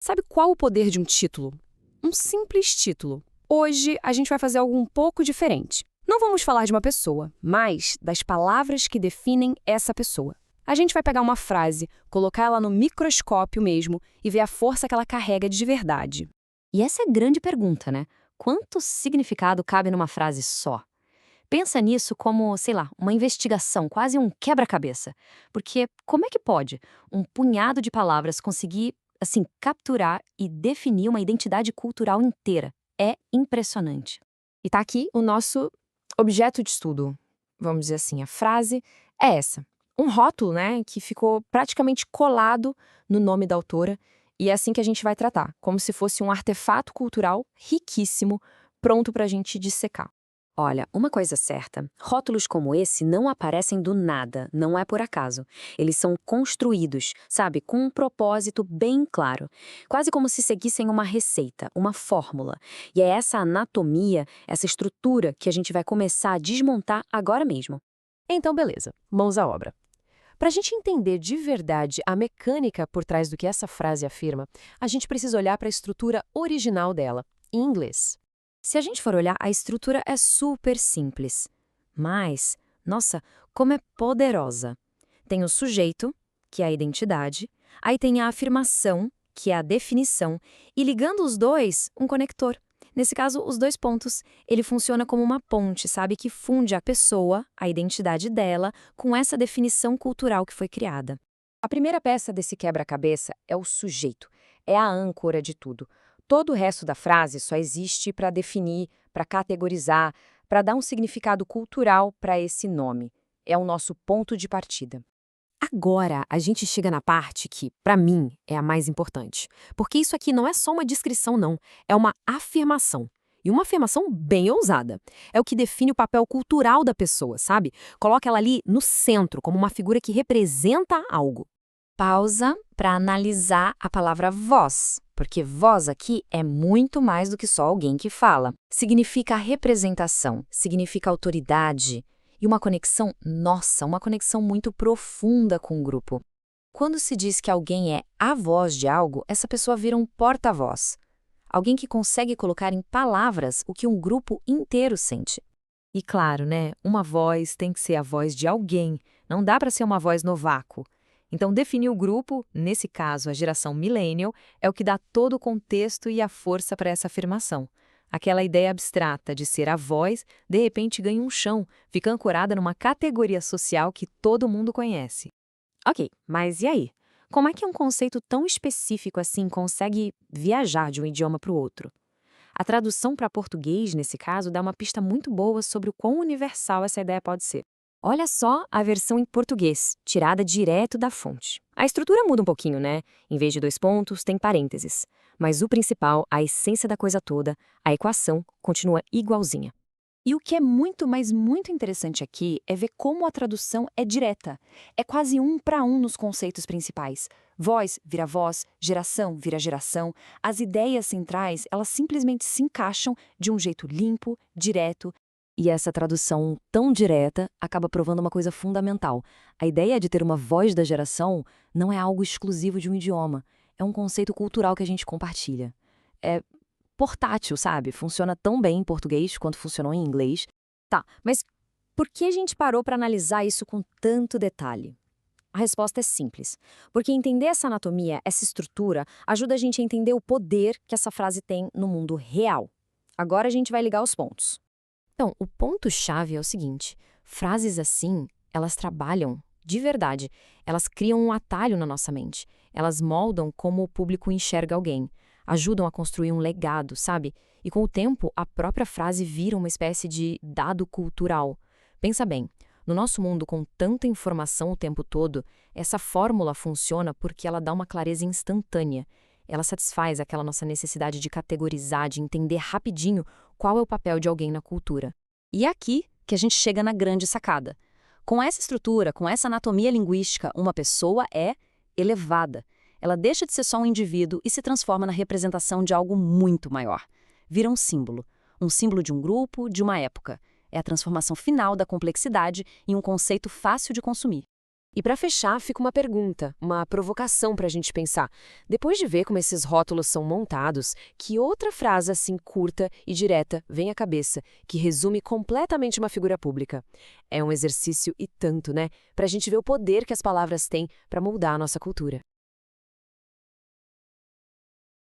Sabe qual o poder de um título? Um simples título. Hoje a gente vai fazer algo um pouco diferente. Não vamos falar de uma pessoa, mas das palavras que definem essa pessoa. A gente vai pegar uma frase, colocar ela no microscópio mesmo e ver a força que ela carrega de verdade. E essa é a grande pergunta, né? Quanto significado cabe numa frase só? Pensa nisso como, sei lá, uma investigação, quase um quebra-cabeça. Porque como é que pode um punhado de palavras conseguir, assim, capturar e definir uma identidade cultural inteira? É impressionante. E tá aqui o nosso objeto de estudo, vamos dizer assim. A frase é essa. Um rótulo, né, que ficou praticamente colado no nome da autora, e é assim que a gente vai tratar, como se fosse um artefato cultural riquíssimo, pronto pra gente dissecar. Olha, uma coisa certa, rótulos como esse não aparecem do nada, não é por acaso. Eles são construídos, sabe, com um propósito bem claro. Quase como se seguissem uma receita, uma fórmula. E é essa anatomia, essa estrutura que a gente vai começar a desmontar agora mesmo. Então, beleza, mãos à obra. Para a gente entender de verdade a mecânica por trás do que essa frase afirma, a gente precisa olhar para a estrutura original dela, em inglês. Se a gente for olhar, a estrutura é super simples. Mas, nossa, como é poderosa. Tem o sujeito, que é a identidade, aí tem a afirmação, que é a definição, e ligando os dois, um conector. Nesse caso, os dois pontos. Ele funciona como uma ponte, sabe, que funde a pessoa, a identidade dela, com essa definição cultural que foi criada. A primeira peça desse quebra-cabeça é o sujeito, é a âncora de tudo. Todo o resto da frase só existe para definir, para categorizar, para dar um significado cultural para esse nome. É o nosso ponto de partida. Agora, a gente chega na parte que, para mim, é a mais importante. Porque isso aqui não é só uma descrição, não. É uma afirmação. E uma afirmação bem ousada. É o que define o papel cultural da pessoa, sabe? Coloca ela ali no centro, como uma figura que representa algo. Pausa para analisar a palavra voz, porque voz aqui é muito mais do que só alguém que fala. Significa representação, significa autoridade e uma conexão, nossa, uma conexão muito profunda com o grupo. Quando se diz que alguém é a voz de algo, essa pessoa vira um porta-voz. Alguém que consegue colocar em palavras o que um grupo inteiro sente. E claro, né? Uma voz tem que ser a voz de alguém. Não dá para ser uma voz no vácuo. Então, definir o grupo, nesse caso a geração millennial, é o que dá todo o contexto e a força para essa afirmação. Aquela ideia abstrata de ser a voz, de repente ganha um chão, fica ancorada numa categoria social que todo mundo conhece. Ok, mas e aí? Como é que um conceito tão específico assim consegue viajar de um idioma para o outro? A tradução para português, nesse caso, dá uma pista muito boa sobre o quão universal essa ideia pode ser. Olha só a versão em português, tirada direto da fonte. A estrutura muda um pouquinho, né? Em vez de dois pontos, tem parênteses. Mas o principal, a essência da coisa toda, a equação, continua igualzinha. E o que é muito, mas muito interessante aqui é ver como a tradução é direta. É quase um para um nos conceitos principais. Voz vira voz, geração vira geração. As ideias centrais, elas simplesmente se encaixam de um jeito limpo, direto. E essa tradução tão direta acaba provando uma coisa fundamental. A ideia de ter uma voz da geração não é algo exclusivo de um idioma. É um conceito cultural que a gente compartilha. É portátil, sabe? Funciona tão bem em português quanto funcionou em inglês. Tá, mas por que a gente parou para analisar isso com tanto detalhe? A resposta é simples. Porque entender essa anatomia, essa estrutura, ajuda a gente a entender o poder que essa frase tem no mundo real. Agora a gente vai ligar os pontos. Então, o ponto-chave é o seguinte: frases assim, elas trabalham de verdade. Elas criam um atalho na nossa mente. Elas moldam como o público enxerga alguém. Ajudam a construir um legado, sabe? E com o tempo, a própria frase vira uma espécie de dado cultural. Pensa bem, no nosso mundo com tanta informação o tempo todo, essa fórmula funciona porque ela dá uma clareza instantânea. Ela satisfaz aquela nossa necessidade de categorizar, de entender rapidinho qual é o papel de alguém na cultura. E é aqui que a gente chega na grande sacada. Com essa estrutura, com essa anatomia linguística, uma pessoa é elevada. Ela deixa de ser só um indivíduo e se transforma na representação de algo muito maior. Vira um símbolo de um grupo, de uma época. É a transformação final da complexidade em um conceito fácil de consumir. E para fechar, fica uma pergunta, uma provocação para a gente pensar. Depois de ver como esses rótulos são montados, que outra frase assim curta e direta vem à cabeça, que resume completamente uma figura pública? É um exercício e tanto, né? Para a gente ver o poder que as palavras têm para moldar a nossa cultura.